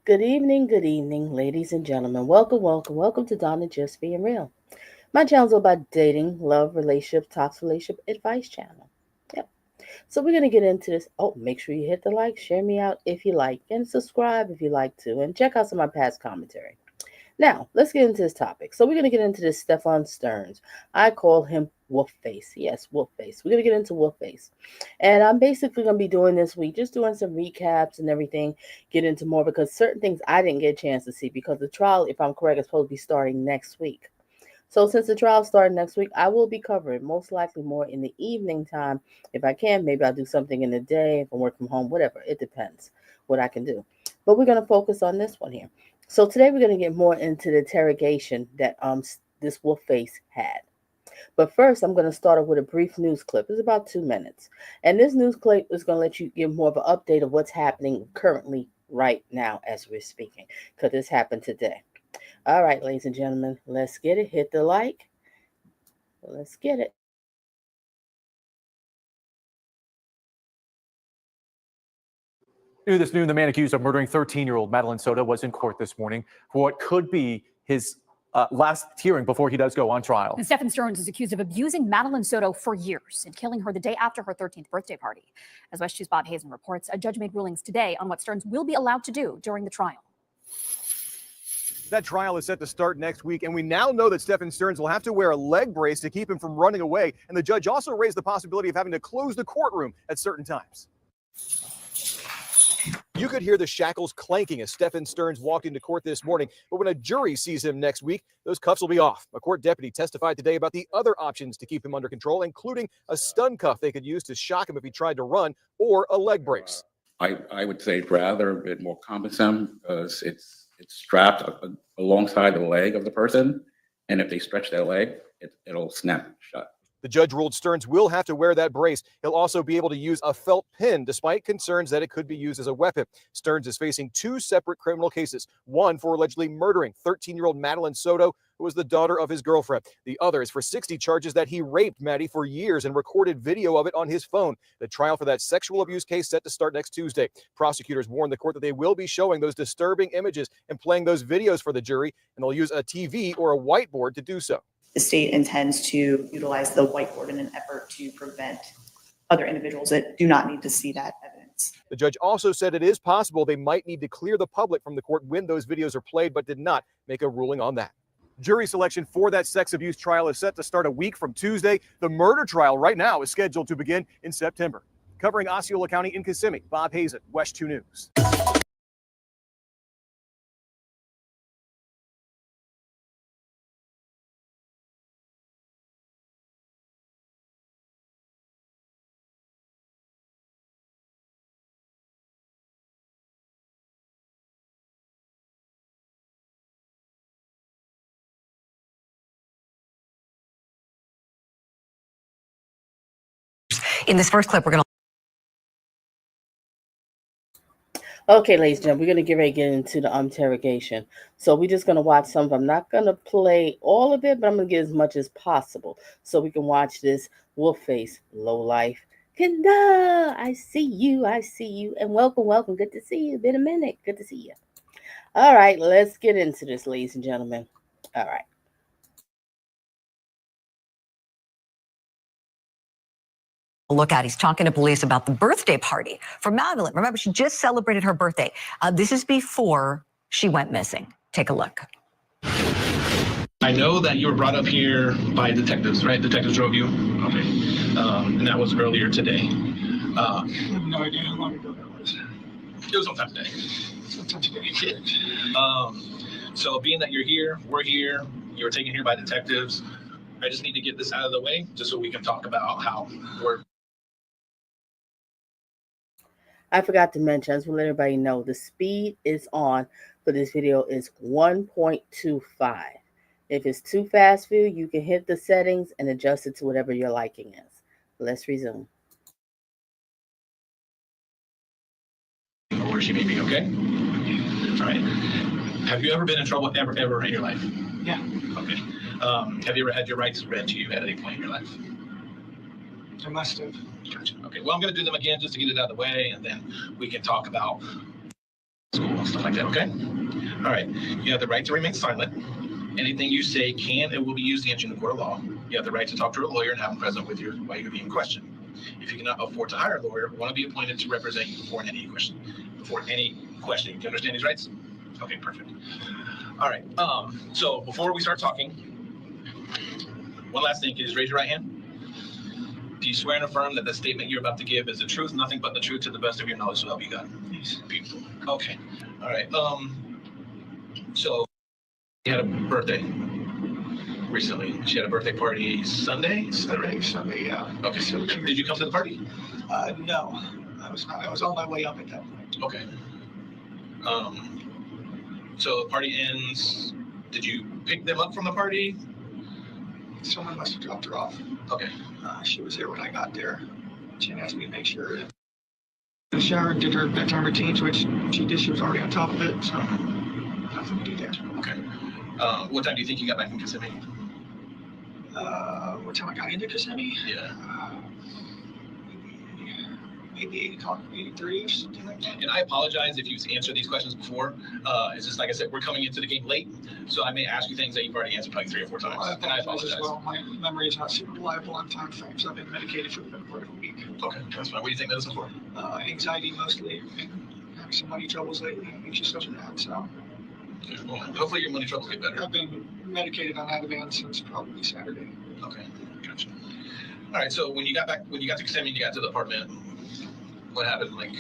Good evening, ladies and gentlemen. Welcome to Donna Just Being Real. My channel is about dating, love, relationship, toxic relationship advice channel. Yep. So we're gonna get into this. Oh, make sure you hit the like, share me out if you like, and subscribe if you like to, and check out some of my past commentary. Now, let's get into this topic. So we're going to get into this Stephan Stearns. I call him Wolfface. Yes, Wolfface. We're going to get into Wolfface. And I'm basically going to be doing this week, just doing some recaps and everything, get into more because certain things I didn't get a chance to see because the trial, if I'm correct, is supposed to be starting next week. So since the trial started next week, I will be covering most likely more in the evening time. If I can, maybe I'll do something in the day, if I work from home, whatever. It depends what I can do. But we're going to focus on this one here. So today we're going to get more into the interrogation that this Wolfface had. But first, I'm going to start off with a brief news clip. It's about 2 minutes. And this news clip is going to let you give more of an update of what's happening currently right now as we're speaking, because this happened today. All right, ladies and gentlemen, let's get it. Hit the like. Let's get it. New this noon, the man accused of murdering 13-year-old Madeline Soto was in court this morning for what could be his last hearing before he does go on trial. And Stephan Stearns is accused of abusing Madeline Soto for years and killing her the day after her 13th birthday party. As West 2's Bob Hazen reports, a judge made rulings today on what Stearns will be allowed to do during the trial. That trial is set to start next week, and we now know that Stephan Stearns will have to wear a leg brace to keep him from running away. And the judge also raised the possibility of having to close the courtroom at certain times. You could hear the shackles clanking as Stephan Stearns walked into court this morning, but when a jury sees him next week, those cuffs will be off. A court deputy testified today about the other options to keep him under control, including a stun cuff they could use to shock him if he tried to run, or a leg brace. I would say rather a bit more cumbersome because it's strapped alongside the leg of the person, and if they stretch their leg, it'll snap shut. The judge ruled Stearns will have to wear that brace. He'll also be able to use a felt pin, despite concerns that it could be used as a weapon. Stearns is facing 2 separate criminal cases, one for allegedly murdering 13-year-old Madeline Soto, who was the daughter of his girlfriend. The other is for 60 charges that he raped Maddie for years and recorded video of it on his phone. The trial for that sexual abuse case set to start next Tuesday. Prosecutors warned the court that they will be showing those disturbing images and playing those videos for the jury, and they'll use a TV or a whiteboard to do so. The state intends to utilize the whiteboard in an effort to prevent other individuals that do not need to see that evidence. The judge also said it is possible they might need to clear the public from the court when those videos are played, but did not make a ruling on that. Jury selection for that sex abuse trial is set to start a week from Tuesday. The murder trial right now is scheduled to begin in September. Covering Osceola County in Kissimmee, Bob Hazen, West 2 News. In this first clip, we're going to. Okay, ladies and gentlemen, we're going to get ready to get into the interrogation. So we're just going to watch some of them. I'm not going to play all of it, but I'm going to get as much as possible so we can watch this Wolfface lowlife. Kenda, I see you, and welcome. Good to see you. Been a minute. Good to see you. All right, let's get into this, ladies and gentlemen. All right. Look at. He's talking to police about the birthday party for Madeline. Remember, she just celebrated her birthday. This is before she went missing. Take a look. I know that you were brought up here by detectives, right? Detectives drove you? Okay. And that was earlier today. I have no idea how long ago that was. It was sometime today. So being that you're here, we're here, you were taken here by detectives, I just need to get this out of the way just so we can talk about how we're. I forgot to mention, I just want to let everybody know the speed is on for this video is 1.25. If it's too fast for you, you can hit the settings and adjust it to whatever your liking is. Let's resume. Where she may be, okay? All right. Have you ever been in trouble ever in your life? Yeah. Okay. Have you ever had your rights read to you at any point in your life? I must have. Gotcha. Okay. Well, I'm going to do them again just to get it out of the way, and then we can talk about. school, stuff like that, okay? All right, you have the right to remain silent. Anything you say can and will be used against you in the court of law. You have the right to talk to a lawyer and have him present with you while you're being questioned. If you cannot afford to hire a lawyer, one will be appointed to represent you before any question. Do you understand these rights? Okay, perfect. All right, so before we start talking, one last thing, can you just raise your right hand? Do you swear and affirm that the statement you're about to give is the truth, nothing but the truth, to the best of your knowledge, so help you God? Yes. Beautiful. Okay. All right. So you had a birthday recently. She had a birthday party Sunday. Is that right? Sunday, yeah. Okay. So did you come to the party? No, I was not. I was on my way up at that point. Okay. So the party ends. Did you pick them up from the party? Someone must have dropped her off. Okay. She was there when I got there. She asked me to make sure that the shower did her bedtime routines, which she did. She was already on top of it, so nothing to do there. Okay. What time do you think you got back from Kissimmee? What time I got into Kissimmee? Yeah. Maybe 8 o'clock, 83 or something like that. And I apologize if you've answered these questions before. It's just like I said, we're coming into the game late, so I may ask you things that you've already answered probably 3 or 4 times. Well, And I apologize. as well. My memory is not super reliable on time frames. I've been medicated for the better part of a week. Okay, that's fine. What do you think medicine's for? Anxiety mostly. Been having some money troubles lately. Anxious over that, so. Okay, well, hopefully your money troubles get better. I've been medicated on Ativan since probably Saturday. Okay, gotcha. All right, so when you got to Kissimmee, you got to the apartment, what happened? Like,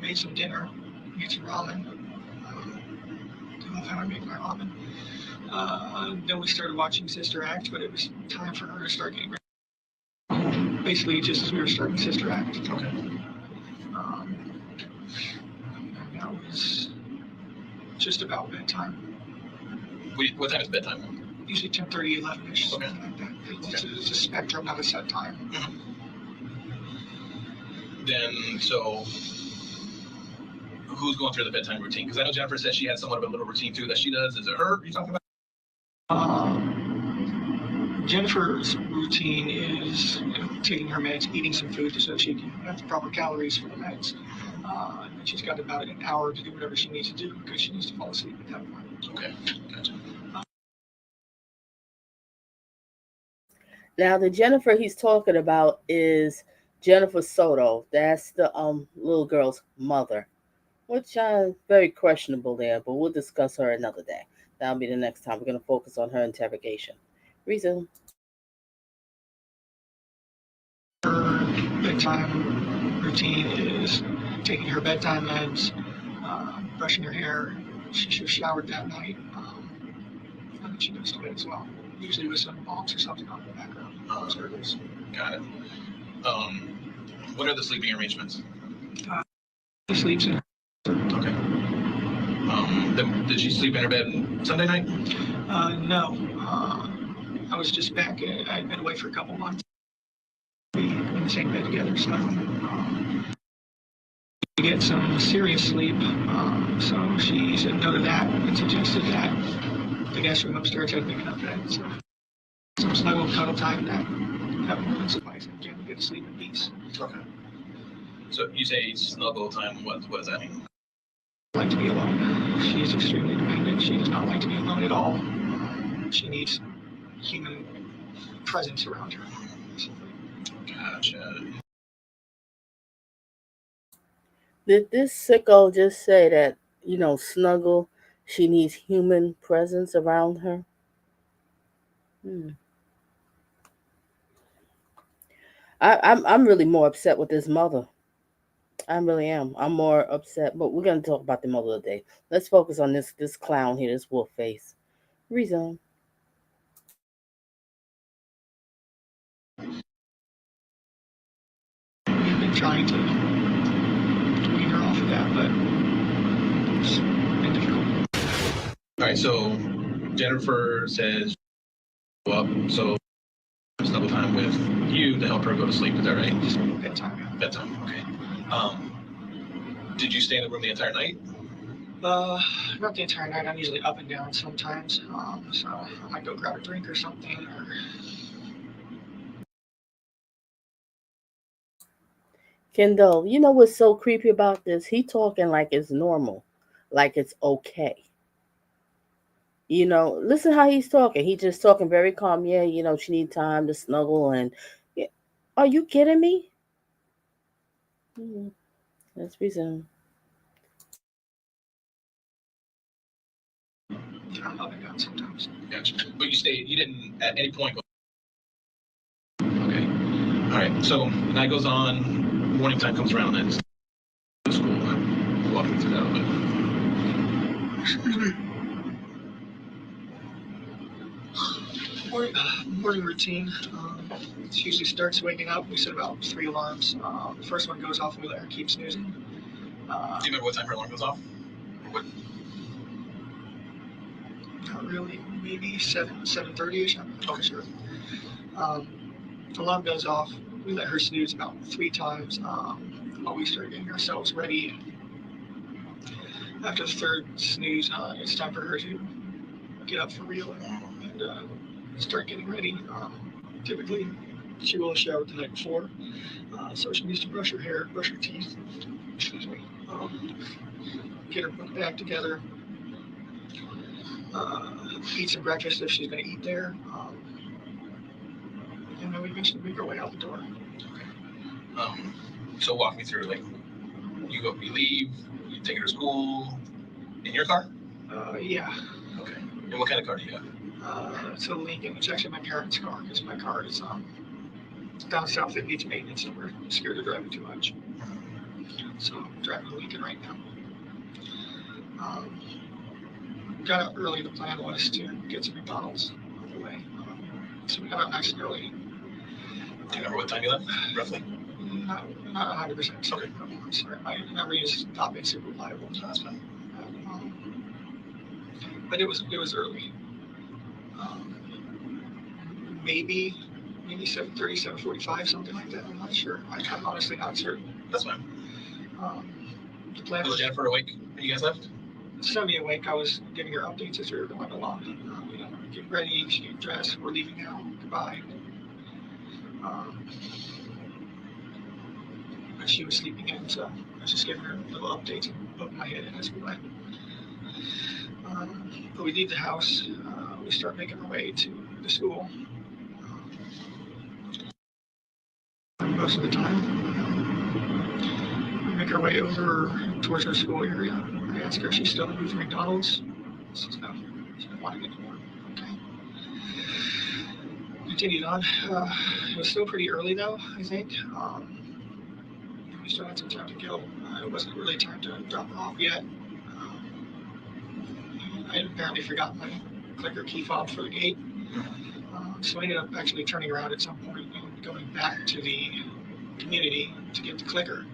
made some dinner, made some ramen. Don't know how I make my ramen. Then we started watching Sister Act, but it was time for her to start getting ready. Basically, just as we were starting Sister Act. okay. And that was just about bedtime. What time is bedtime? Usually 10:30, 11ish, Okay. something like that. It's a spectrum, not a set time. Then, so who's going through the bedtime routine? Because I know Jennifer said she had somewhat of a little routine too that she does. Is it her you're talking about? Jennifer's routine is taking her meds, eating some food so she can have the proper calories for the meds. And she's got about an hour to do whatever she needs to do because she needs to fall asleep at that point. Okay, gotcha. Now, the Jennifer he's talking about is Jennifer Soto. That's the little girl's mother, which very questionable there, but we'll discuss her another day. That'll be the next time. We're going to focus on her interrogation. Reason. Her bedtime routine is taking her bedtime meds, brushing her hair. She was showered that night. And she goes to bed as well. Usually with some bombs or something on the background. Got it. What are the sleeping arrangements? She sleeps in. Okay. Did she sleep in her bed Sunday night? No. I was just back. I'd been away for a couple months. We in the same bed together, so we get some serious sleep. So she said no to that and suggested that the guest room upstairs had a big enough bed. So some snuggle cuddle time that would suffice and Jen would get to sleep in peace. Okay. So you say snuggle time. What does that mean? Like to be alone. She is extremely dependent. She does not like to be alone at all. She needs human presence around her. Gotcha. Did this sicko just say that, snuggle, she needs human presence around her? I'm really more upset with this mother. I really am. I'm more upset, but we're going to talk about the mother of the day. Let's focus on this clown here, this wolf face. Reason. We've been trying to wean her off of that, but it's been difficult. All right. So Jennifer says, "Well, so snuggle time with you to help her go to sleep." Is that right? Just bedtime. Yeah. Bedtime. Okay. Did you stay in the room the entire night? Not the entire night. I'm usually up and down sometimes. So I might go grab a drink or something. Kendall, you know what's so creepy about this? He talking like it's normal, like it's okay. Listen how he's talking. He just talking very calm. Yeah, she need time to snuggle and. Yeah. Are you kidding me? Hmm. Let's resume. Yeah, I'm up and down sometimes. Gotcha. But you didn't at any point go. Okay. All right. So night goes on, morning time comes around, and it's school. Walk me through that a little bit. Excuse me. Morning routine. She usually starts waking up. We set about 3 alarms. The first one goes off and we let her keep snoozing. Do you remember what time her alarm goes off? What? Not really. Maybe 7:30ish. I'm not sure. Um, the alarm goes off. We let her snooze about 3 times while we start getting ourselves ready. After the third snooze, it's time for her to get up for real and start getting ready. Typically, she will shower the night before, so she needs to brush her hair, brush her teeth, excuse me, get her book back together, eat some breakfast if she's going to eat there, and then we eventually make our way out the door. So walk me through, like, you leave, you take her to school in your car? Yeah. Okay. And what kind of car do you have? It's a Lincoln. It's actually my parents' car because my car is down south. It needs maintenance, and we're scared to drive it too much. So I'm driving a Lincoln right now. Got out early. The plan was to get some McDonald's on the way. So we got out nice and early. Do you remember what time you left, roughly? Not 100%. Sorry. I'm sorry. My memory is not being super reliable. No, that's fine. But it was early. Maybe 7:30, 7:45, something like that. I'm not sure. I'm honestly not certain. That's fine. The plan Was was Jennifer awake when you guys left? semi awake. I was giving her updates as we were going along. Get ready, she get dressed, we're leaving now, goodbye. She was sleeping in, so I was just giving her little updates and poking my head in as we went. But we leave the house, we start making our way to the school. Most of the time, we make our way over towards our school area. I ask her if she's still moving McDonald's. She says no, she doesn't want to get more. Okay. Continued on. It was still pretty early though, I think. We still had some time to kill. It wasn't really time to drop her off yet. I had apparently forgotten my clicker key fob for the gate. So I ended up actually turning around at some point and going back to the community to get the clicker.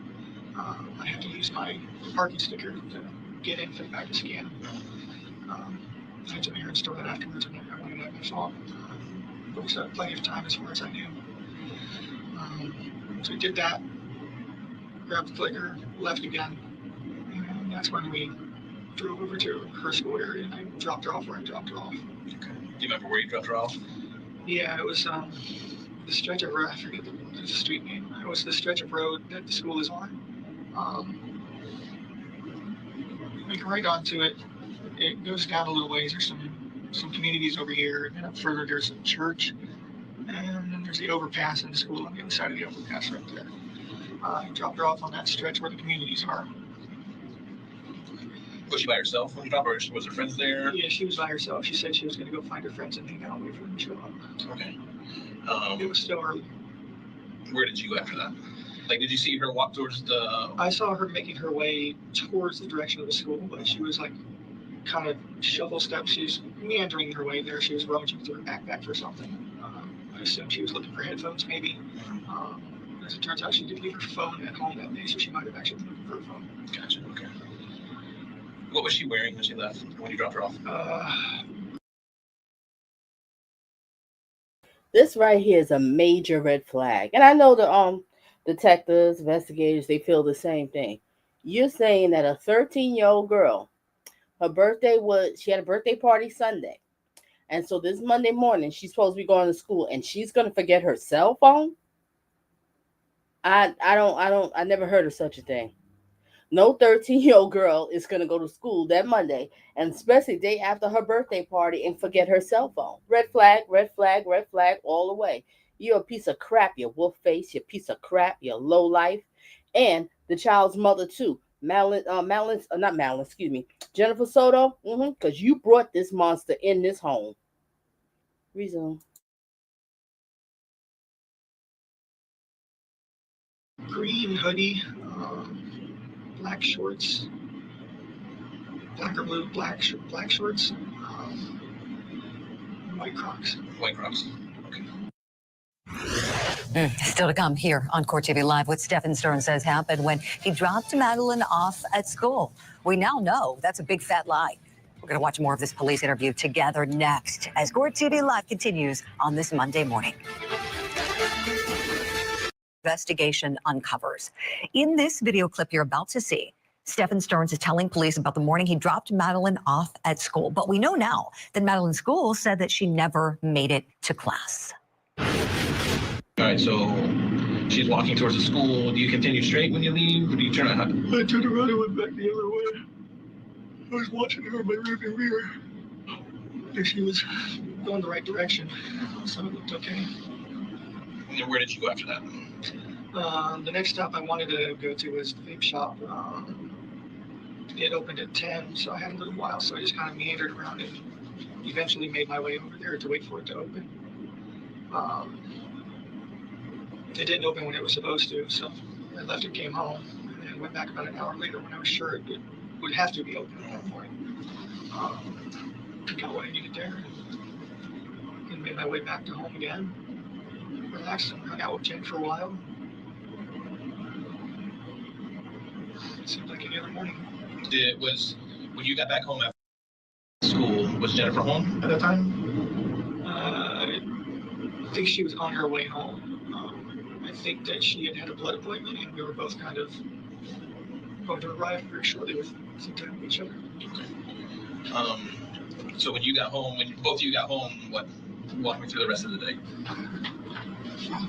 I had to use my parking sticker to get in for the back to scan. I had to there and store that afterwards, and I wanted to have my fault. But we still had plenty of time as far as I knew. So we did that, grabbed the clicker, left again, and that's when we drove over to her school area, and I dropped her off where I dropped her off. Okay. Do you remember where you dropped her off? Yeah, it was the stretch of road. I forget the street name. It was the stretch of road that the school is on. We can right onto it. It goes down a little ways. There's some communities over here, and then up further there's a church, and then there's the overpass and the school on the other side of the overpass right there. I dropped her off on that stretch where the communities are. Was she by herself when you dropped her, or was her friends there? Yeah, she was by herself. She said she was going to go find her friends and hang out, wait for them to show up. Okay. It was still early. Where did you go after that? Like, did you see her walk towards the? I saw her making her way towards the direction of the school, but she was like kind of shuffle steps. She was meandering her way there. She was rummaging through her backpack for something. I assume she was looking for headphones, maybe. As it turns out, she did leave her phone at home that day, so she might have actually been looking for her phone. Gotcha. Okay. What was she wearing when she left? When you dropped her off? This right here is a major red flag. And I know the detectives, investigators, they feel the same thing. You're saying that a 13-year-old girl, she had a birthday party Sunday. And so this Monday morning, she's supposed to be going to school and she's going to forget her cell phone? I never heard of such a thing. No 13-year-old girl is going to go to school that Monday, and especially day after her birthday party, and forget her cell phone. Red flag, red flag, red flag, all the way. You're a piece of crap, you wolf face, you piece of crap, you low life. And the child's mother, too. Not Madeline, excuse me, Jennifer Soto, because you brought this monster in this home. Resume. Green hoodie, black shorts, black or blue, black shorts, white Crocs. White Crocs. Still to come here on Court TV Live, what Stephan Stearns says happened when he dropped Madeline off at school. We now know that's a big fat lie. We're going to watch more of this police interview together next as Court TV Live continues on this Monday morning. Investigation uncovers. In this video clip you're about to see, Stephan Stearns is telling police about the morning he dropped Madeline off at school. But we know now that Madeline's school said that she never made it to class. All right, so she's walking towards the school. Do you continue straight when you leave, or do you turn around? I turned around and went back the other way. I was watching her in my rearview mirror. And she was going the right direction, so it looked okay. And then where did you go after that? The next stop I wanted to go to was the vape shop. It opened at 10, so I had a little while, so I just kind of meandered around and eventually made my way over there to wait for it to open. It didn't open when it was supposed to, so I left and came home, and then went back about an hour later when I was sure it would have to be open at that point. Got what I needed there, and made my way back to home again. Relaxed and hung out with Jen for a while. It seemed like any other morning. When you got back home after school, was Jennifer home at that time? I think she was on her way home. I think that she had a blood appointment, and we were both kind of going to arrive very shortly with some time with each other. So when you got home, when both of you got home, walk me through the rest of the day.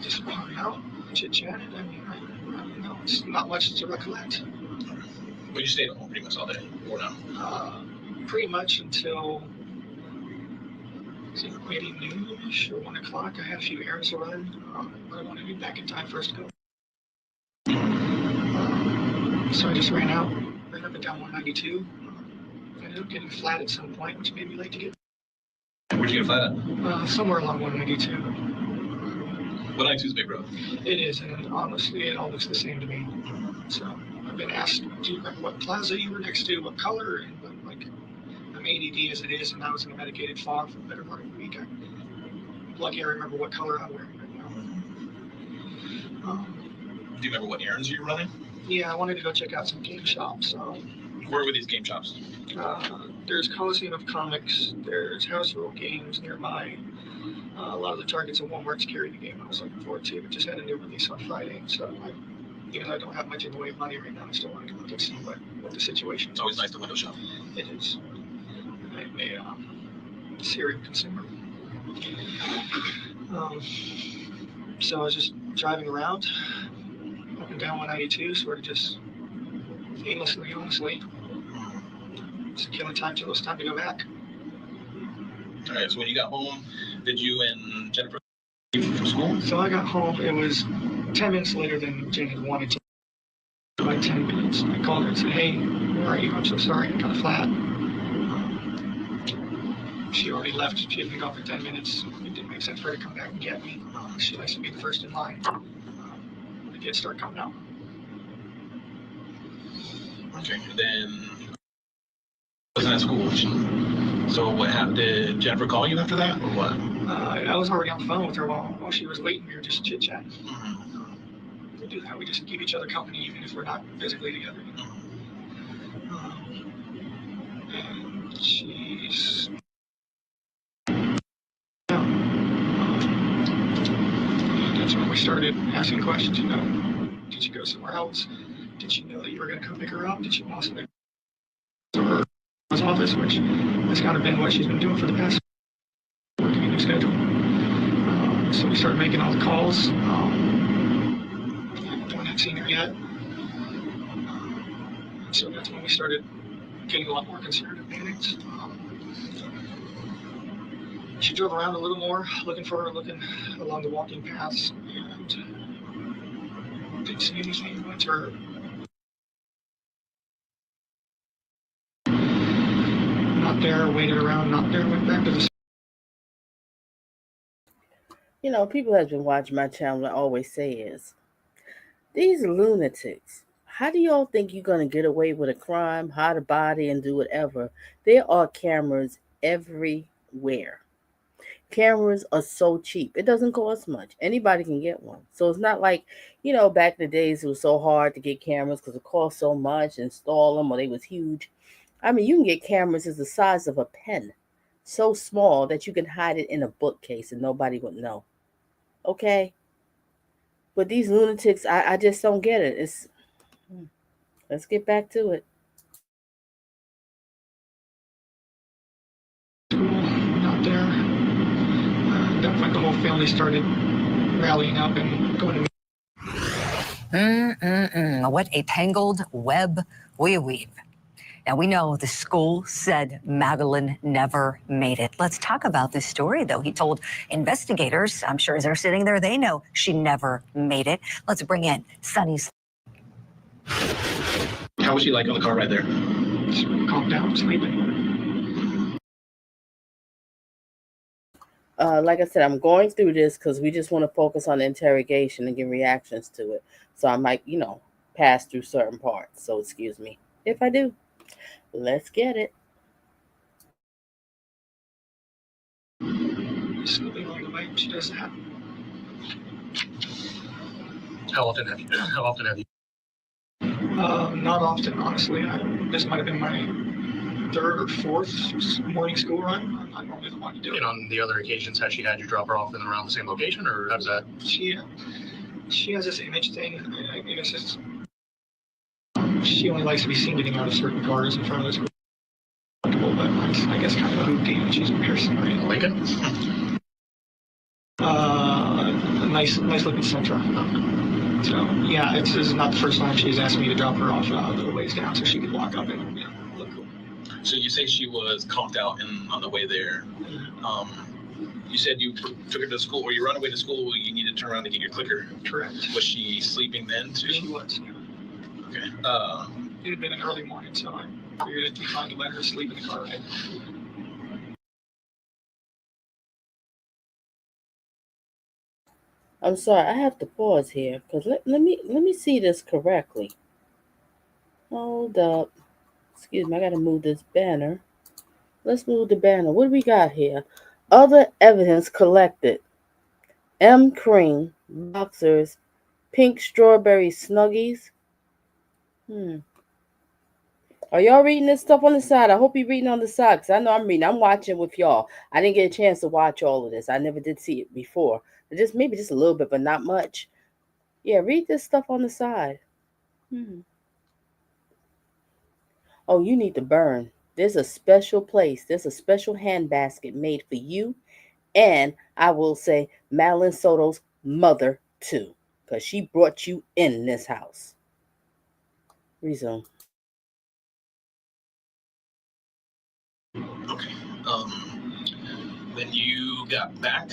Just hung out, chit-chatted. I mean, I don't know, it's not much to recollect. But you stayed at home pretty much all day, or no? Pretty much until maybe noonish or 1 o'clock. I had a few errands to run, but I wanted to be back in time for us to go. So I just ran up and down 192. I ended up getting flat at some point, which made me late to get. Where'd you get flat at? Somewhere along 192. 192 is a big road. It is, and honestly, it all looks the same to me. So I've been asked, do you remember what plaza you were next to, what color, and like, I'm ADD as it is, and I was in a medicated fog for the better part of the week. I'm lucky I remember what color I'm wearing right now. Do you remember what errands you were running? Yeah, I wanted to go check out some game shops. Where were these game shops? There's Coliseum of Comics, there's House Rule Games nearby. A lot of the Targets and Walmarts carry the game I was looking forward to. We just had a new release on Friday, so even though I don't have much in the way of money right now, I still wanted to look and see what the situation is. It's always nice to window shop. It is. I'm a serial consumer. So I was just driving around, up and down 192, sort of just aimlessly, honestly. Just killing time till it was time to go back. All right, so when you got home, did you and Jennifer leave from school? So I got home, it was 10 minutes later than Jen had wanted to. About 10 minutes. I called her and said, hey, where are you? I'm so sorry, I got flat. She already left. She had been gone for 10 minutes. It didn't make sense for her to come back and get me. She likes to be the first in line. I did start coming out. Okay, then wasn't at school. So what happened? Did Jennifer call you after that, or what? I was already on the phone with her while she was waiting. We were just chit-chatting. Mm-hmm. We do that. We just keep each other company even if we're not physically together. And she's... That's when we started asking questions, you know. Did you go somewhere else? Did she know that you were going to come pick her up? Did she possibly go to her office, which has kind of been what she's been doing for the past working a new schedule. So we started making all the calls. And hadn't seen her yet. So that's when we started getting a lot more concerned and panicked. She drove around a little more, looking for her, looking along the walking paths, and didn't see anything. Went to her. Not there, waited around, not there, went back to the. You know, people have been watching my channel and always say is, these lunatics, how do y'all think you're going to get away with a crime, hide a body, and do whatever? There are cameras everywhere. Cameras are so cheap. It doesn't cost much. Anybody can get one. So it's not like, back in the days it was so hard to get cameras because it cost so much, install them, or they was huge. I mean, you can get cameras as the size of a pen. So small that you can hide it in a bookcase and nobody would know. Okay? But these lunatics, I just don't get it. Let's get back to it. Not there. At that point, the whole family started rallying up and going to. What a tangled web we weave. Now, we know the school said Madeline never made it. Let's talk about this story, though. He told investigators, I'm sure as they're sitting there, they know she never made it. Let's bring in Sonny's. How was she like on the car ride there? Calmed down, sleeping. Like I said, I'm going through this because we just want to focus on the interrogation and give reactions to it. So I might, pass through certain parts. So excuse me if I do. Let's get it. Sleeping on the way, she does that. How often have you? Not often, honestly. This might have been my third or fourth morning school run. I'm not normally the one to do it. And on the other occasions, has she had you drop her off in around the same location, or how does that? She has this image thing. I guess it's she only likes to be seen getting out of certain cars in front of the school. But I guess kind of a hoopty, and she's embarrassing, right? Lincoln? A nice looking Sentra. So yeah, this is not the first time she's asked me to drop her off a little ways down so she could walk up and look cool. So you say she was conked out on the way there. You said you took her to school, or you run away to school. You needed to turn around to get your clicker. Correct. Was she sleeping then too? She was. Yeah. Okay. It had been an early morning, so I figured it'd be fine to let her sleep in the car ride. I'm sorry, I have to pause here because let me see this correctly. Hold up. Excuse me, I gotta move this banner. Let's move the banner. What do we got here? Other evidence collected. M. Cream, boxers, pink strawberry snuggies. Are y'all reading this stuff on the side? I hope you're reading on the side because I know I'm reading. I'm watching with y'all. I didn't get a chance to watch all of this. I never did see it before. Maybe just a little bit, but not much. Yeah, read this stuff on the side. Oh, you need to burn. There's a special place. There's a special handbasket made for you. And I will say Madeline Soto's mother, too. Because she brought you in this house. Resume. Okay. When you got back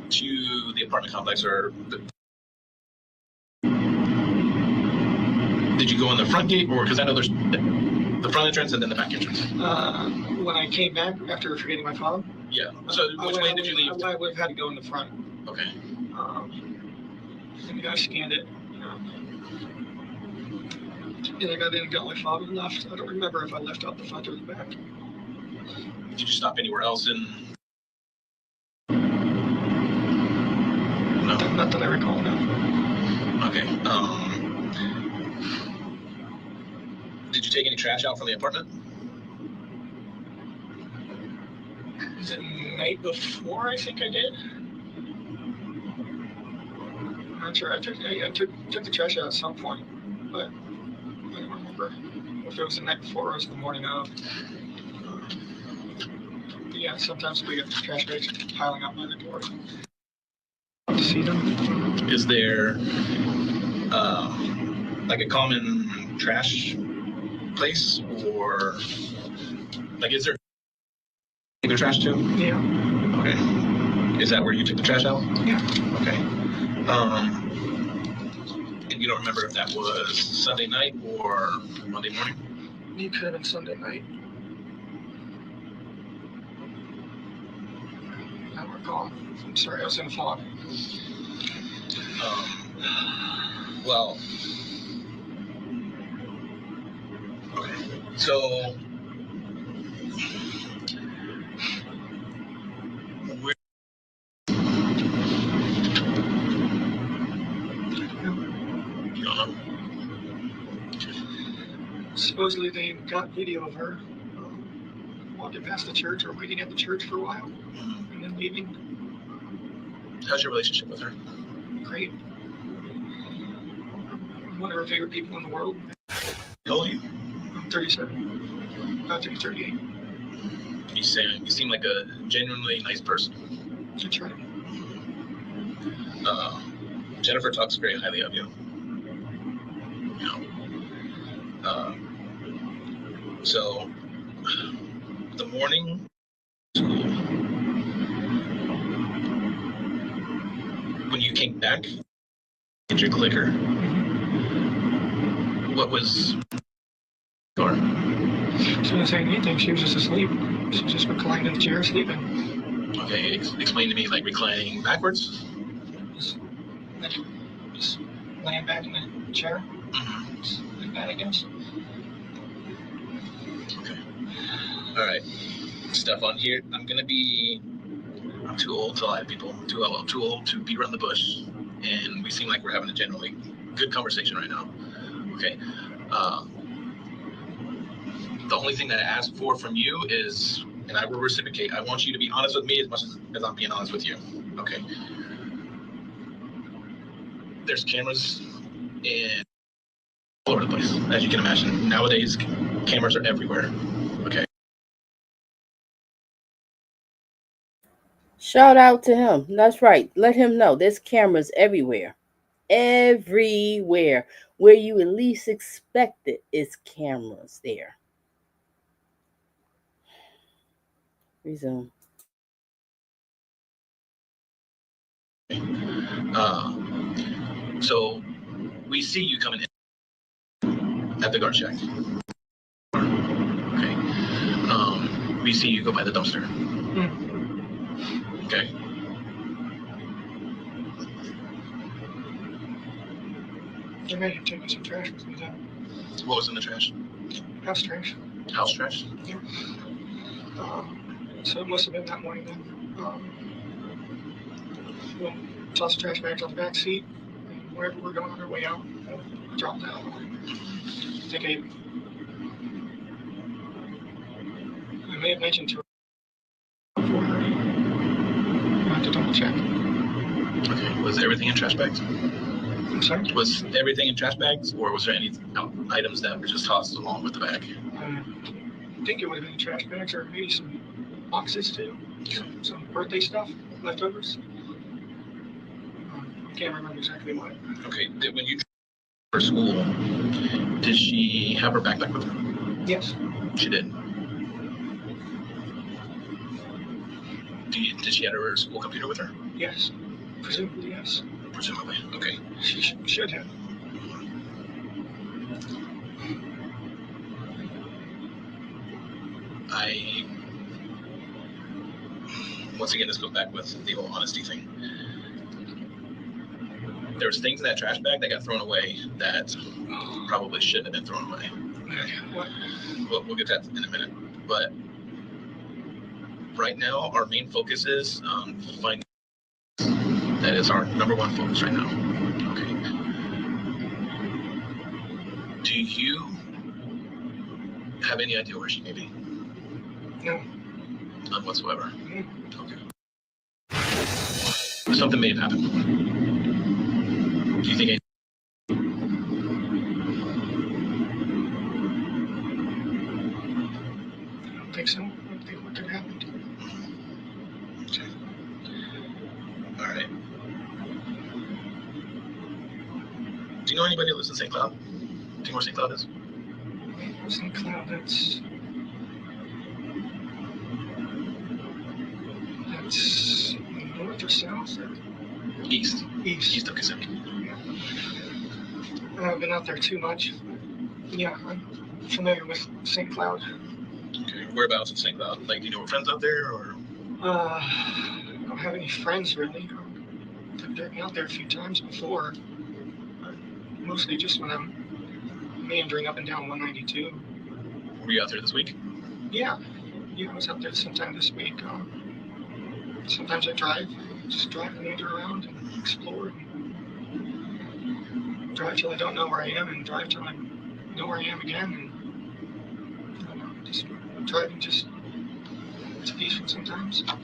to the apartment complex, did you go in the front gate, or because I know there's the front entrance and then the back entrance? When I came back after forgetting my phone. Yeah. So which way did you leave? I would have had to go in the front. Okay. And I scanned it. And I got in and got my phone and left. I don't remember if I left out the front or the back. Did you stop anywhere else in? No. Not that I recall, no. Okay. Did you take any trash out from the apartment? The night before, I think I did. I'm not sure. I took the trash out at some point, but I don't remember if it was the night before or it was the morning of. Yeah, sometimes we get the trash bags piling up by the door. To see them. Is there like a common trash place, or like is there the trash too? Yeah. Okay. Is that where you took the trash out? Yeah. Okay. And you don't remember if that was Sunday night or Monday morning? It could have been Sunday night. I don't recall. I'm sorry, I was in fog. Well, okay. So, we're you don't know. Supposedly they got video of her walking past the church or waiting at the church for a while and then leaving. How's your relationship with her? Great. One of her favorite people in the world. How old are you? I'm 37. About to be 38. You seem like a genuinely nice person. That's right. Jennifer talks very highly of you. You know. So the morning school, when you came back, get your clicker. What was or She wasn't saying anything. She was just asleep. She just reclined in the chair sleeping. okay? Explain to me, like reclining backwards. Just laying back in the chair. Mm-hmm. Just like that, I guess. Okay. All right. Stephan, here I'm too old to lie to people. Too old to beat around the bush, and we seem like we're having a generally good conversation right now. Okay. The only thing that I ask for from you is, and I will reciprocate, I want you to be honest with me as much as I'm being honest with you. Okay. There's cameras in all over the place, as you can imagine. Nowadays, cameras are everywhere. Okay. Shout out to him. That's right. Let him know there's cameras everywhere. Everywhere. Where you at least expect it is cameras there. Resume. So we see you coming in at the guard shack. Okay. We see you go by the dumpster. Okay. I may have taken some trash with me then. What was in the trash? House trash. House trash? Yeah. So it must have been that morning then. We'll toss the trash bags on the back seat, and wherever we're going on our way out, we'll drop that. I think I may have mentioned to her before her. I have to double check. Okay. Was everything in trash bags? I'm sorry? Was everything in trash bags, or was there any items that were just tossed along with the bag? I think it would have been trash bags or maybe some boxes too. Some birthday stuff, leftovers. I can't remember exactly what. Okay. When you for school, did she have her backpack with her? Yes. She did. Did she have her school computer with her? Yes. Presumably, yes. Presumably. Okay. She should have. Once again, this goes back with the whole honesty thing. There's things in that trash bag that got thrown away that probably shouldn't have been thrown away. What? We'll get to that in a minute. But right now, our main focus is finding. That is our number one focus right now. Okay. Do you have any idea where she may be? No. None whatsoever. Mm. Okay. Something may have happened. Do you think I don't think so. I don't think what could have happened. Okay. All right. Do you know anybody who lives in St. Cloud? you know where St. Cloud is? St. Cloud, that's north or south? Or? East. East. East of Kissimmee. Yeah. I haven't been out there too much. Yeah, I'm familiar with St. Cloud. Okay. Whereabouts in St. Cloud? Like, do you know friends out there, or? I don't have any friends really. I've been out there a few times before. Mostly just when I'm meandering up and down 192. Were you out there this week? Yeah, I was out there sometime this week. Sometimes I just drive and meander around and explore. And drive till I don't know where I am, and drive till I know where I am again. And I don't know, just driving it's peaceful sometimes. All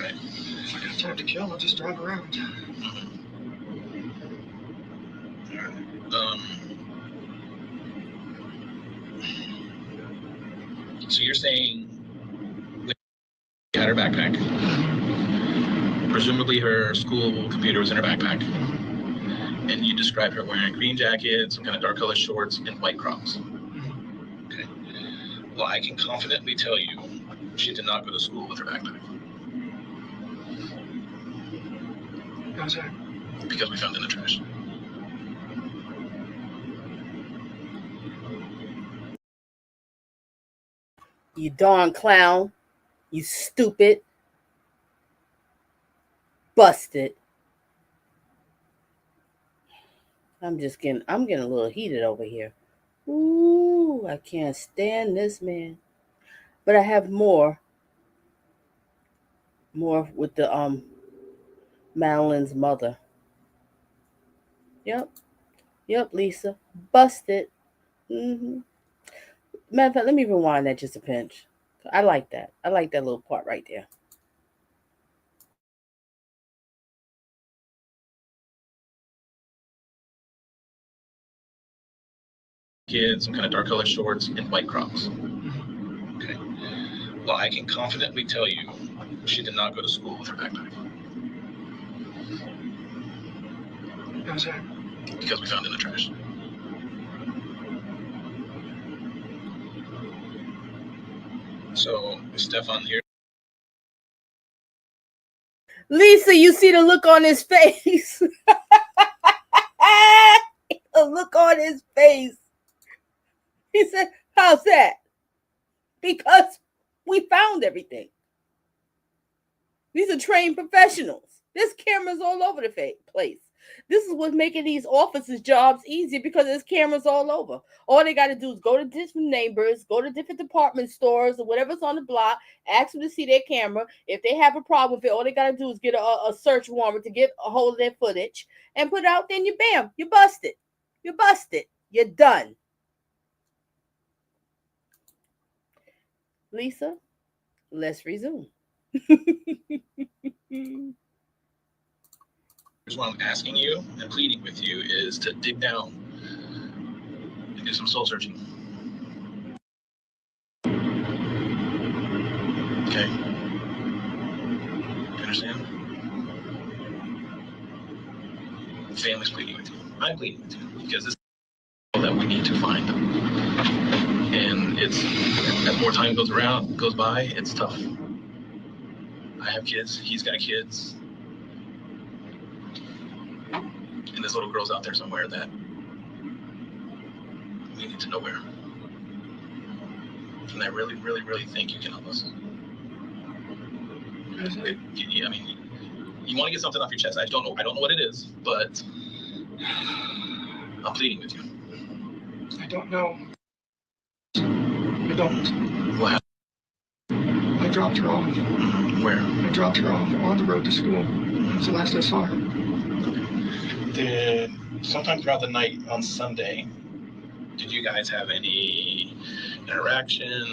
right. If I got time to kill, I'll just drive around. Mm-hmm. All right. So you're saying she had her backpack. Presumably her school computer was in her backpack. And you described her wearing a green jacket, some kind of dark colored shorts, and white Crocs. Okay. Well, I can confidently tell you she did not go to school with her backpack. How's that? Because we found it in the trash. You darn clown. You stupid. Busted. I'm getting a little heated over here. Ooh, I can't stand this man. But I have more with the Madeline's mother. Yep, Lisa. Busted. Mm-hmm. Matter of fact, let me rewind that just a pinch. I like that. I like that little part right there. Kids, some kind of dark colored shorts, and white Crocs. Okay. Well, I can confidently tell you she did not go to school with her backpack. How's that? Because we found it in the trash. So, is Stephan here? Lisa, you see the look on his face. The look on his face. He said, how's that? Because we found everything. These are trained professionals. There's cameras all over the place. This is what's making these officers' jobs easier, because there's cameras all over. All they got to do is go to different neighbors, go to different department stores or whatever's on the block, ask them to see their camera. If they have a problem with it, all they got to do is get a search warrant to get a hold of their footage and put it out. Then bam, you're busted. You're busted. You're done. Lisa, let's resume. Here's what I'm asking you and pleading with you is to dig down and do some soul searching. Okay? You understand? The family's pleading with you. I'm pleading with you because this is that we need to find. And it's, as more time goes by, it's tough. I have kids, he's got kids. And there's little girls out there somewhere that we need to know where. And I really, really, really think you can help us. I mean, you want to get something off your chest. I don't know what it is, but I'm pleading with you. I don't know. I don't. What happened? I dropped her off. Where? I dropped her off on the road to school. That's the last I saw her. Sometime throughout the night on Sunday, did you guys have any interaction,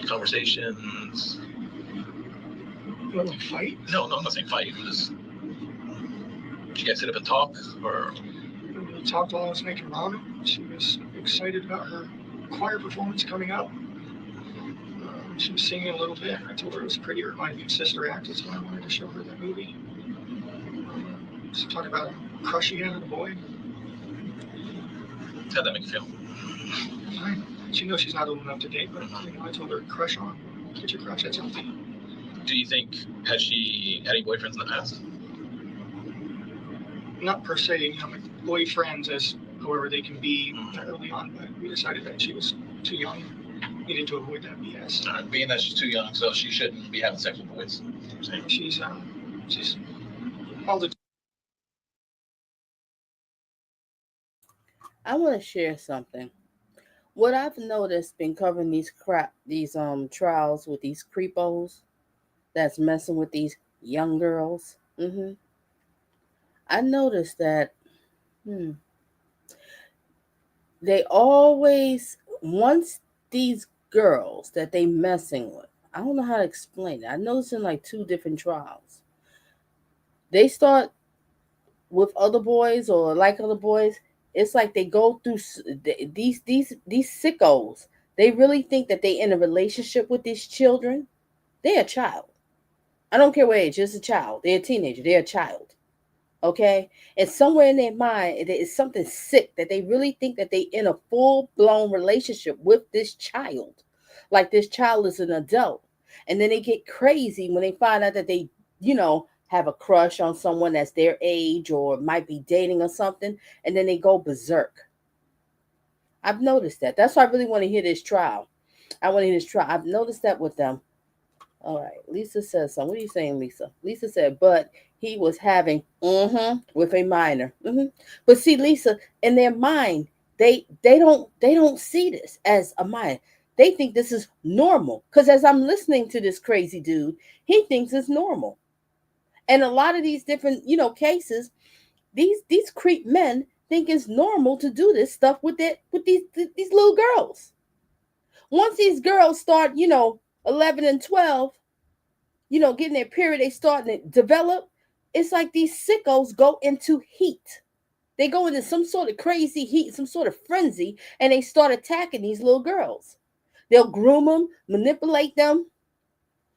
conversations? What, like fight? No, I'm not saying fight. Did you guys sit up and talk, or? We talked while I was making ramen. She was excited about her choir performance coming up. She was singing a little bit. I told her it was pretty. It reminded me of Sister Act. That's why I wanted to show her that movie. She talked about a crush she had on a boy. How'd that make you feel? Fine. She knows she's not old enough to date, but I told her crush on. Get your crush. That's healthy. Do you think, has she had any boyfriends in the past? Not per se, like boyfriends as however they can be early on, but we decided that she was too young, needed to avoid that BS. Being that she's too young, so she shouldn't be having sex with boys. She's all the. I want to share something. What I've noticed been covering these trials with these creepos that's messing with these young girls. I noticed that they always, once these girls that they messing with, I don't know how to explain it. I noticed in like 2 different trials, they start with other boys or like other boys. It's like they go through these sickos. They really think that they in a relationship with these children. They're a child. I don't care what age. It's a child. They're a teenager. They're a child. Okay? And somewhere in their mind, there is something sick that they really think that they in a full-blown relationship with this child. Like this child is an adult. And then they get crazy when they find out that they, have a crush on someone that's their age or might be dating or something. And then they go berserk. I've noticed that. That's why I really want to hear this trial. I've noticed that with them. All right. Lisa says something. What are you saying, Lisa? Lisa said, but he was having with a minor. But see, Lisa, in their mind, they don't see this as a minor. They think this is normal. Because as I'm listening to this crazy dude, he thinks it's normal. And a lot of these different, cases, these creep men think it's normal to do this stuff with these little girls. Once these girls start, 11 and 12, getting their period, they starting to develop. It's like these sickos go into heat. They go into some sort of crazy heat, some sort of frenzy, and they start attacking these little girls. They'll groom them, manipulate them,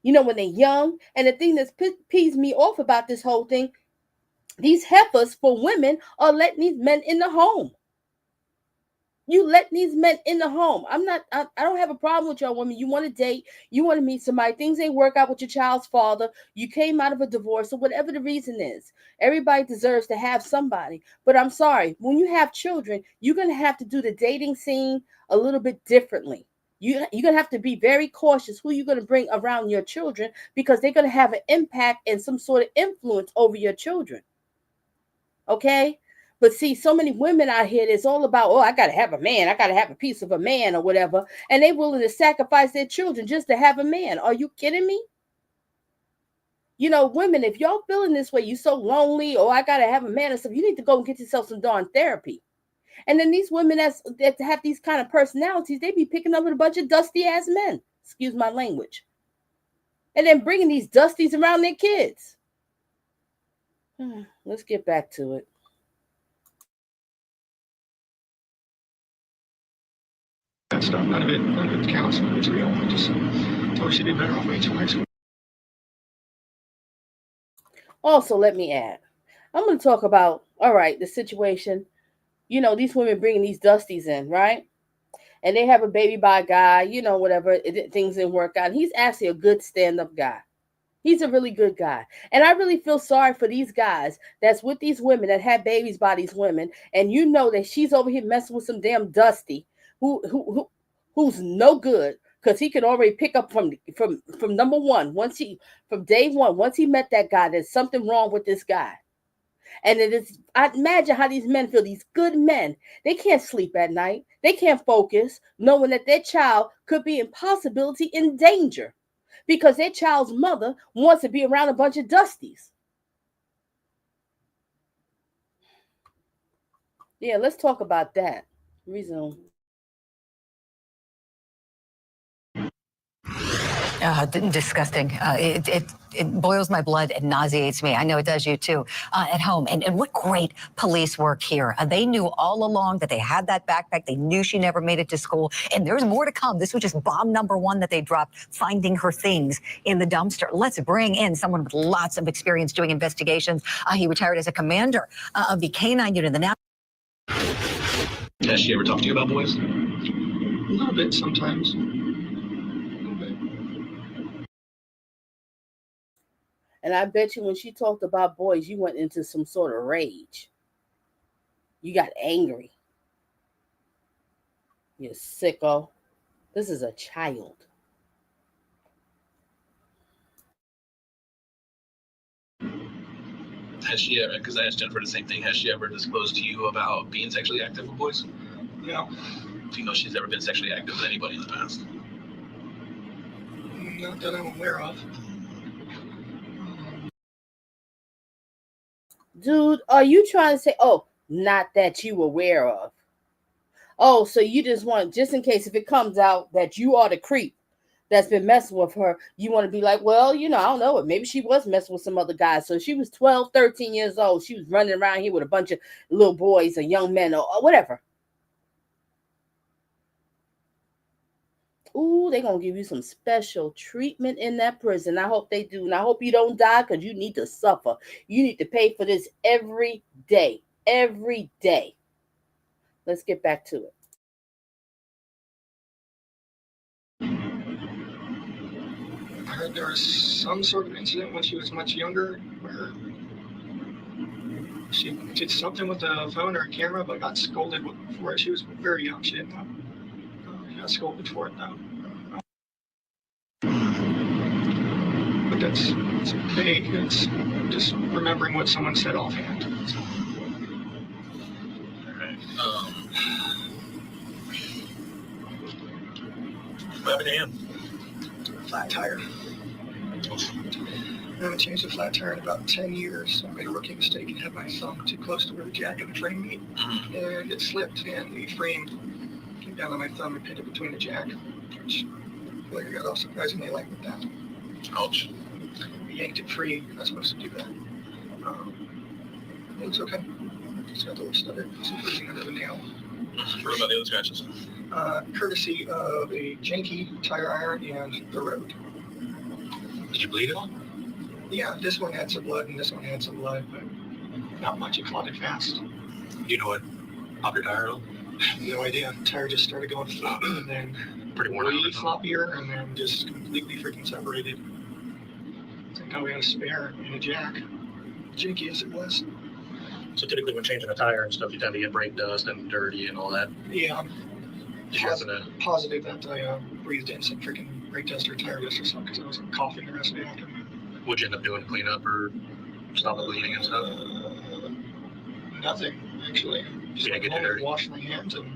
when they're young. And the thing that pees me off about this whole thing, these heifers for women are letting these men in the home. You let these men in the home. I don't have a problem with y'all women. You want to date, you want to meet somebody, things ain't work out with your child's father, you came out of a divorce, or whatever the reason is. Everybody deserves to have somebody. But I'm sorry, when you have children, you're going to have to do the dating scene a little bit differently. You're going to have to be very cautious who you're going to bring around your children, because they're going to have an impact and some sort of influence over your children. Okay? But see, so many women out here, it's all about, I got to have a man. I got to have a piece of a man or whatever. And they're willing to sacrifice their children just to have a man. Are you kidding me? Women, if y'all feeling this way, you so lonely, I got to have a man or something, you need to go and get yourself some darn therapy. And then these women that have these kind of personalities, they be picking up with a bunch of dusty ass men. Excuse my language. And then bringing these dusties around their kids. Let's get back to it. That stuff, none of it counts, none of it's real. I just told her she'd be better off waiting till high school. Also, let me add, I'm going to talk about, the situation. These women bringing these dusties in, right? And they have a baby by a guy, whatever, things didn't work out. He's actually a good stand-up guy. He's a really good guy. And I really feel sorry for these guys that's with these women that had babies by these women. And that she's over here messing with some damn dusty who's no good, because he could already pick up from number one. From day one, once he met that guy, there's something wrong with this guy. And I imagine how these men feel, these good men. They can't sleep at night. They can't focus, knowing that their child could be in possibility in danger because their child's mother wants to be around a bunch of dusties. Yeah, let's talk about that. Resume. Disgusting. It boils my blood and nauseates me. I know it does you too at home. And what great police work here. They knew all along that they had that backpack. They knew she never made it to school. And there's more to come. This was just bomb number one that they dropped, finding her things in the dumpster. Let's bring in someone with lots of experience doing investigations. He retired as a commander of the K-9 unit. Has she ever talked to you about boys? A little bit sometimes. A little bit. And I bet you when she talked about boys, you went into some sort of rage. You got angry. You sicko. This is a child. Has she ever, because I asked Jennifer the same thing, has she ever disclosed to you about being sexually active with boys? No. Do you know she's ever been sexually active with anybody in the past? Not that I'm aware of. Dude, are you trying to say, oh, not that you aware of? Oh, so you just want, just in case if it comes out that you are the creep that's been messing with her, you want to be like, well, you know, I don't know. Maybe she was messing with some other guys. So she was 12, 13 years old. She was running around here with a bunch of little boys or young men or whatever. Ooh, they're going to give you some special treatment in that prison. I hope they do. And I hope you don't die because you need to suffer. You need to pay for this every day. Every day. Let's get back to it. I heard there was some sort of incident when she was much younger where she did something with a phone or a camera but got scolded for it. She was very young. She didn't know. She got scolded for it though. But it's vague. It's just remembering what someone said offhand. So. All right. What happened to him? Flat tire. I haven't changed a flat tire in about 10 years. I made a rookie mistake and had my thumb too close to where the jack and the frame meet. And it slipped, and the frame came down on my thumb and pinned it between the jack, which I feel like I got off surprisingly light with that. Ouch. I yanked it free. You're not supposed to do that. It looks okay. Just got a little stutter, some bruising under the nail. What about the other scratches? Courtesy of a janky tire iron and the road. Did you bleed at all? Yeah, this one had some blood and this one had some blood, but not much. It clotted fast. Do you know what popped your tire at all? No idea. The tire just started going floppy and then Pretty worn way out. floppier and then just completely freaking separated. Thank God we had a spare and a jack. Janky as it was. So typically when changing a tire and stuff, you tend to get brake dust and dirty and all that. Yeah, I'm Did you happen to? positive that I breathed in some freaking brake dust or tire dust or something because I was coughing the rest of the afternoon. What'd you end up doing to clean up or stop the bleeding and stuff? Nothing, actually. Just Yeah, went get home dirty. and washed my hands and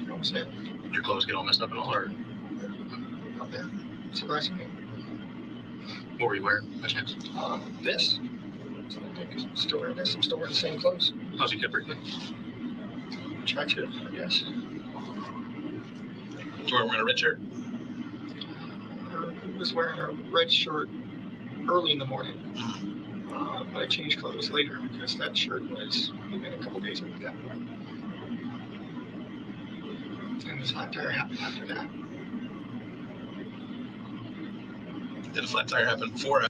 that was it. Your clothes get all messed up and all, or Not bad. Surprisingly. what were you wearing by chance? This. So I think I'm still wearing this. I'm still wearing the same clothes. How's your kid breathing? Tracksuit, I guess. You weren't wearing a red shirt? I was wearing a red shirt early in the morning. But I changed clothes later because that shirt was even a couple days with that. And this flat tire happened after that. Did a flat tire happen before or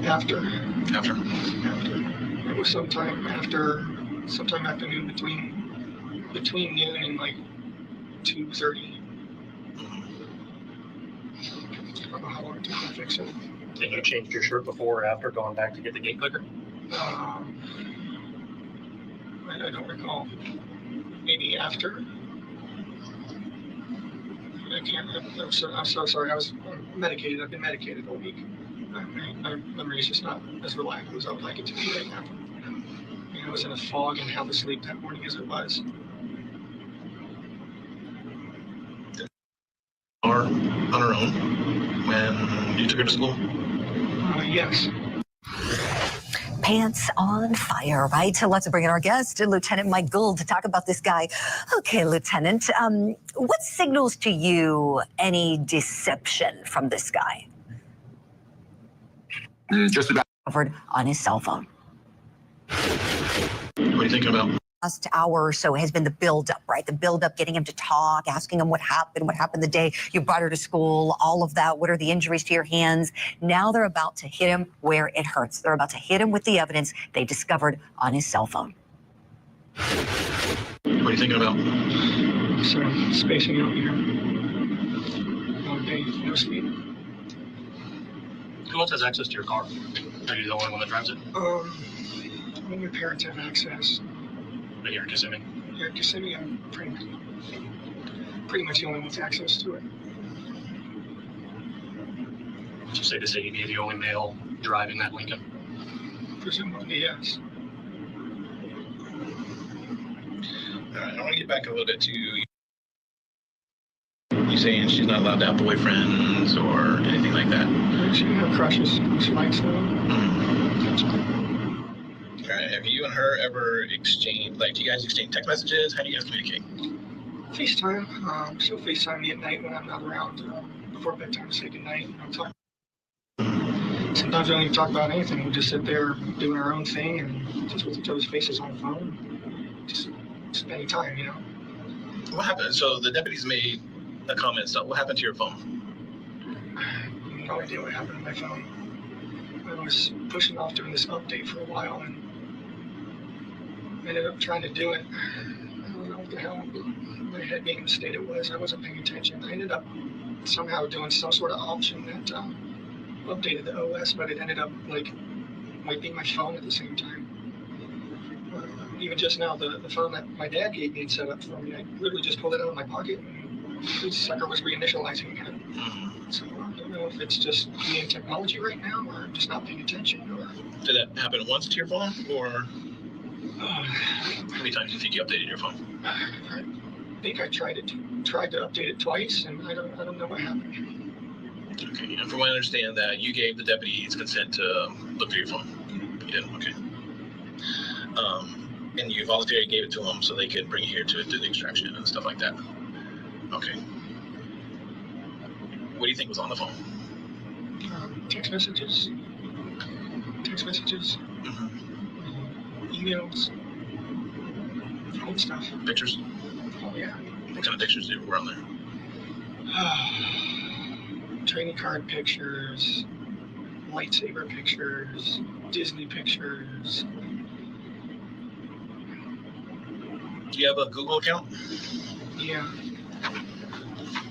After. after? It was sometime afternoon between noon and like 2:30. I don't know how long it took to fix it. And you changed your shirt before or after going back to get the gate clicker? I don't recall. Maybe after. I can't. I'm so sorry. I was medicated. I've been medicated all week. My memory is just not as reliable as I would like it to be right now. I was in a fog and half asleep that morning as it was. Or on her own when you took her to school? Yes. Pants on fire, right? So let's bring in our guest, Lieutenant Mike Gould, to talk about this guy. Okay, Lieutenant, what signals to you any deception from this guy? Just about. Covered on his cell phone. What are you thinking about? Last hour or so has been the build-up, right? The build-up, getting him to talk, asking him what happened the day you brought her to school, all of that. What are the injuries to your hands? Now they're about to hit him where it hurts. They're about to hit him with the evidence they discovered on his cell phone. What are you thinking about? So spacing out here. All day, no sleep. Who else has access to your car? Are you the only one that drives it? When your parents have access. But you're in Kissimmee. Here in Kissimmee, I'm pretty much the only one with access to it. Would you say to say you'd be the only male driving that Lincoln? Presumably, yes. All right, I want to get back a little bit to you saying she's not allowed to have boyfriends or anything like that. She can have crushes. She likes them. That's all. All right, have you and her ever exchanged, like, do you guys exchange text messages? How do you guys communicate? FaceTime. She'll FaceTime me at night when I'm not around before bedtime to say goodnight. Sometimes we don't even talk about anything. We just sit there doing our own thing and just with each other's faces on the phone. Just spending time, you know. What happened? So the deputies made a comment. So what happened to your phone? No idea what happened to my phone. I was pushing off doing this update for a while and ended up trying to do it. I don't know what the hell my head being in the state it was. I wasn't paying attention. I ended up somehow doing some sort of option that updated the OS, but it ended up like wiping my phone at the same time. Even just now, the phone that my dad gave me and set up for me, I literally just pulled it out of my pocket and the sucker was reinitializing again. So I don't know if it's just me and technology right now or just not paying attention. Or Did that happen once to your phone, or how many times do you think you updated your phone? I think I tried to update it twice, and I don't know what happened. Okay, and from what I understand, that you gave the deputies consent to look through your phone. You didn't, okay. And you voluntarily gave it to them so they could bring you here to do the extraction and stuff like that. Okay. What do you think was on the phone? Text messages, emails, phone stuff. Pictures? Oh yeah. What kind of pictures were on there? Trading card pictures, lightsaber pictures, Disney pictures. Do you have a Google account? Yeah,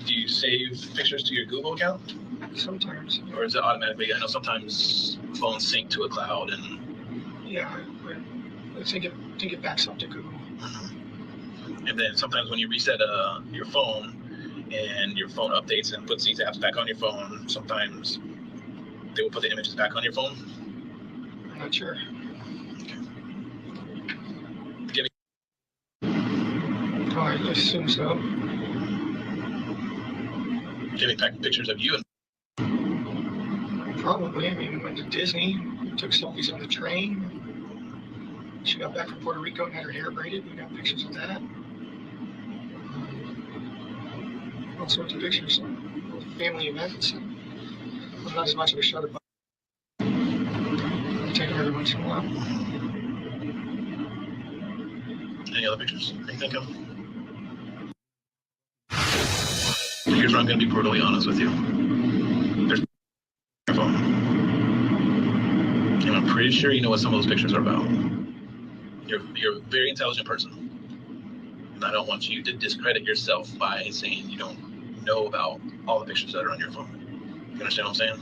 Do you save pictures to your Google account? sometimes. Or is it automatically? I know sometimes phones sync to a cloud and Yeah, I think it backs up to Google. and then sometimes when you reset your phone and your phone updates and puts these apps back on your phone, sometimes they will put the images back on your phone. I'm not sure. Give me Oh, I assume so. pictures of you and Probably. I mean, we went to Disney, took selfies on the train. She got back from Puerto Rico and had her hair braided. We got pictures of that. All sorts of pictures. Family events. I'm not as much of a shutter, but I take them every once in a while. any other pictures you think of? Here's where I'm going to be brutally honest with you. There's your phone. And I'm pretty sure you know what some of those pictures are about. You're a very intelligent person. And I don't want you to discredit yourself by saying you don't know about all the pictures that are on your phone. You understand what I'm saying?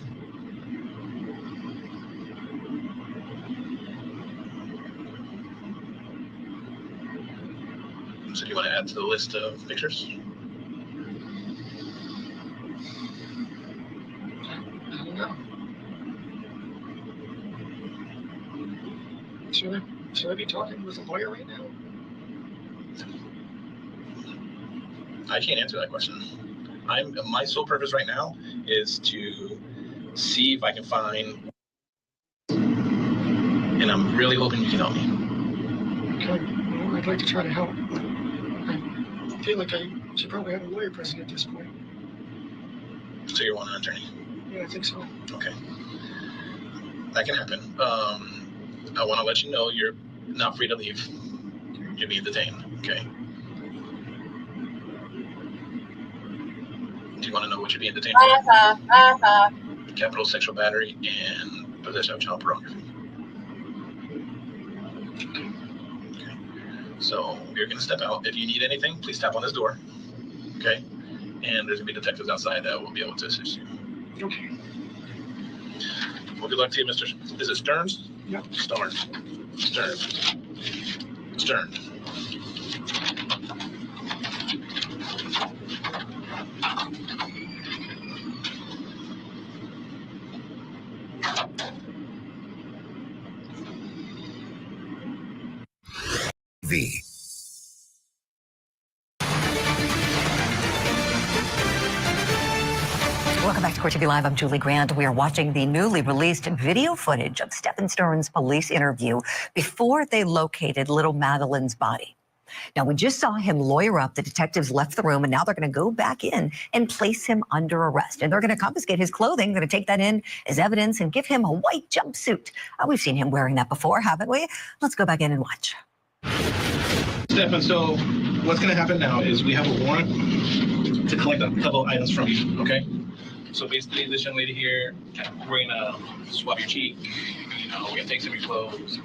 So do you want to add to the list of pictures? I don't know. Should I be talking with a lawyer right now? I can't answer that question. My sole purpose right now is to see if I can find, and I'm really hoping you can help me. Okay, well, I'd like to try to help. I feel like I should probably have a lawyer present at this point. So you're wanting an attorney? Yeah, I think so. Okay. That can happen. I want to let you know you're not free to leave. You're being detained, okay? Do you want to know what you're being detained for? Capital sexual battery and possession of child pornography. Okay. So we're going to step out. If you need anything, please tap on this door. Okay. And there's going to be detectives outside that will be able to assist you. Okay. Well, good luck to you, Mr. Is it Stearns? Yep. Stearns. V. Welcome back to Court TV Live. I'm Julie Grant. We are watching the newly released video footage of Stephan Stern's police interview before they located little Madeline's body. Now, we just saw him lawyer up. The detectives left the room, and now they're going to go back in and place him under arrest. And they're going to confiscate his clothing. They're going to take that in as evidence and give him a white jumpsuit. We've seen him wearing that before, haven't we? Let's go back in and watch. Stephan, so what's going to happen now is we have a warrant to collect a couple of items from you, okay? So basically, this young lady here, we're going to swab your cheek, we're going to take some of your clothes,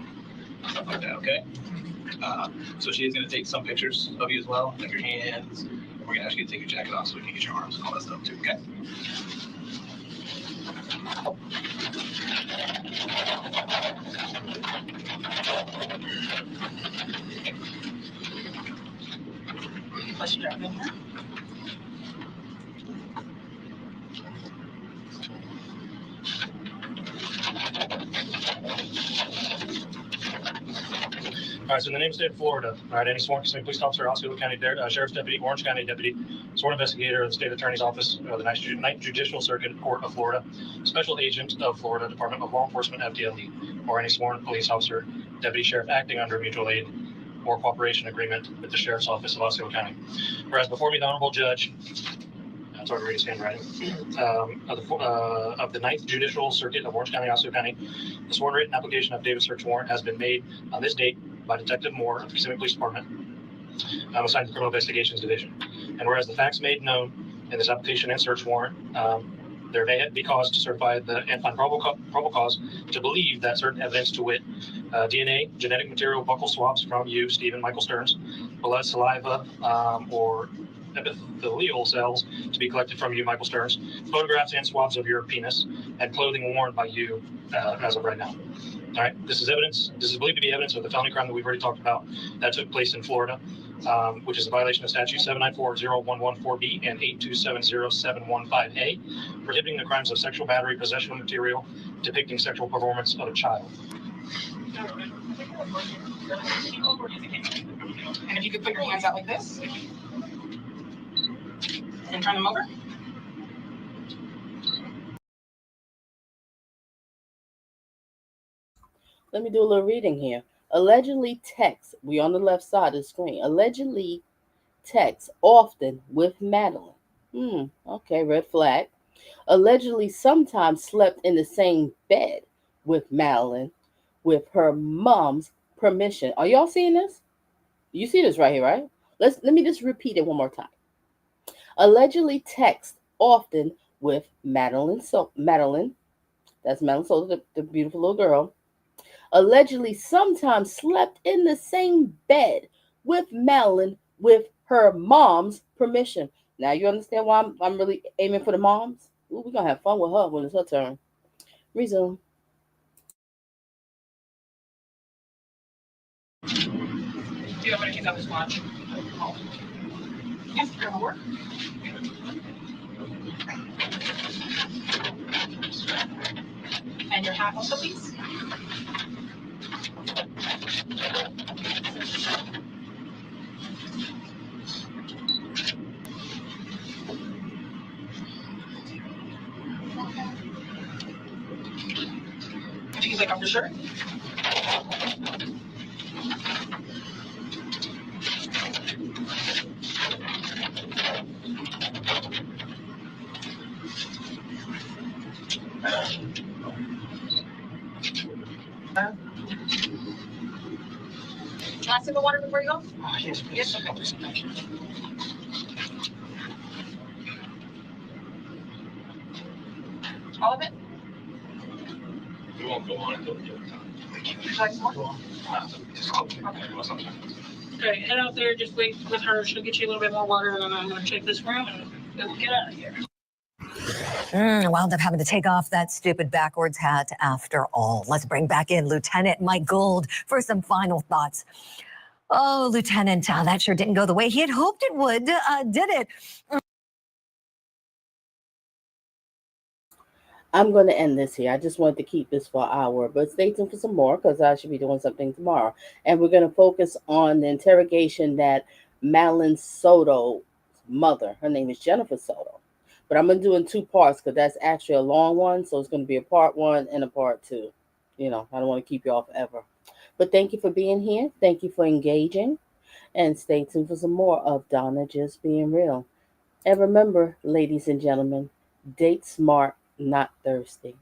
stuff like that, okay? So she is going to take some pictures of you as well, like your hands, and we're going to ask you to take your jacket off so we can get your arms and all that stuff too, okay? Let's jump in here. All right, so in the name of the state of Florida, all right, any sworn Kissimmee police officer, Osceola County Sheriff's Deputy, Orange County Deputy, sworn investigator of the State Attorney's Office, the Ninth Judicial Circuit Court of Florida, Special Agent of Florida Department of Law Enforcement, FDLE, or any sworn police officer, Deputy Sheriff acting under a mutual aid or cooperation agreement with the Sheriff's Office of Osceola County. Whereas before me, the Honorable Judge, I'm sorry to read his handwriting, of the Ninth Judicial Circuit of Orange County, Osceola County, the sworn written application of David search warrant has been made on this date by Detective Moore of the Kissimmee Police Department, assigned to the Criminal Investigations Division. And whereas the facts made known in this application and search warrant, there may be cause to certify and find probable cause to believe that certain evidence, to wit, DNA, genetic material, buccal swabs from you, Stephen Michael Stearns, blood, saliva, or epithelial cells to be collected from you, Michael Stearns, photographs and swabs of your penis, and clothing worn by you as of right now. All right, this is evidence. This is believed to be evidence of the felony crime that we've already talked about that took place in Florida, which is a violation of statute 7940114B and 8270715A, prohibiting the crimes of sexual battery, possession of material depicting sexual performance of a child. And if you could put your hands out like this and turn them over. Let me do a little reading here. Allegedly text, we on the left side of the screen. Allegedly text often with Madeline. Okay, red flag. Allegedly sometimes slept in the same bed with Madeline with her mom's permission. Are y'all seeing this? You see this right here, right? Let me just repeat it one more time. Allegedly text often with Madeline. So Madeline, that's Madeline Soto, the beautiful little girl. Allegedly sometimes slept in the same bed with Madeline with her mom's permission. Now you understand why I'm really aiming for the moms? Ooh, we're going to have fun with her when it's her turn. Resume. Do you have any kids on this watch? Yes, your homework. And your hat also, please. If you can take off your shirt. Can I sip of water before you go? Yes, please. Yes, okay. Thank you. All of it? We won't go on until the other time. Would you like some more? Just okay. You want something? Okay, head out there, just wait with her. She'll get you a little bit more water, and then I'm going to check this room and we'll get out of here. Wound up having to take off that stupid backwards hat after all. Let's bring back in Lieutenant Mike Gold for some final thoughts. Oh, Lieutenant, that sure didn't go the way he had hoped it would, did it? I'm going to end this here. I just wanted to keep this for an hour, but stay tuned for some more because I should be doing something tomorrow. And we're going to focus on the interrogation that Madeline Soto's mother, her name is Jennifer Soto. But I'm going to do it in 2 parts because that's actually a long one. So it's going to be a part 1 and a part 2. I don't want to keep you all forever. But thank you for being here. Thank you for engaging. And stay tuned for some more of Donna Just Being Real. And remember, ladies and gentlemen, date smart, not thirsty.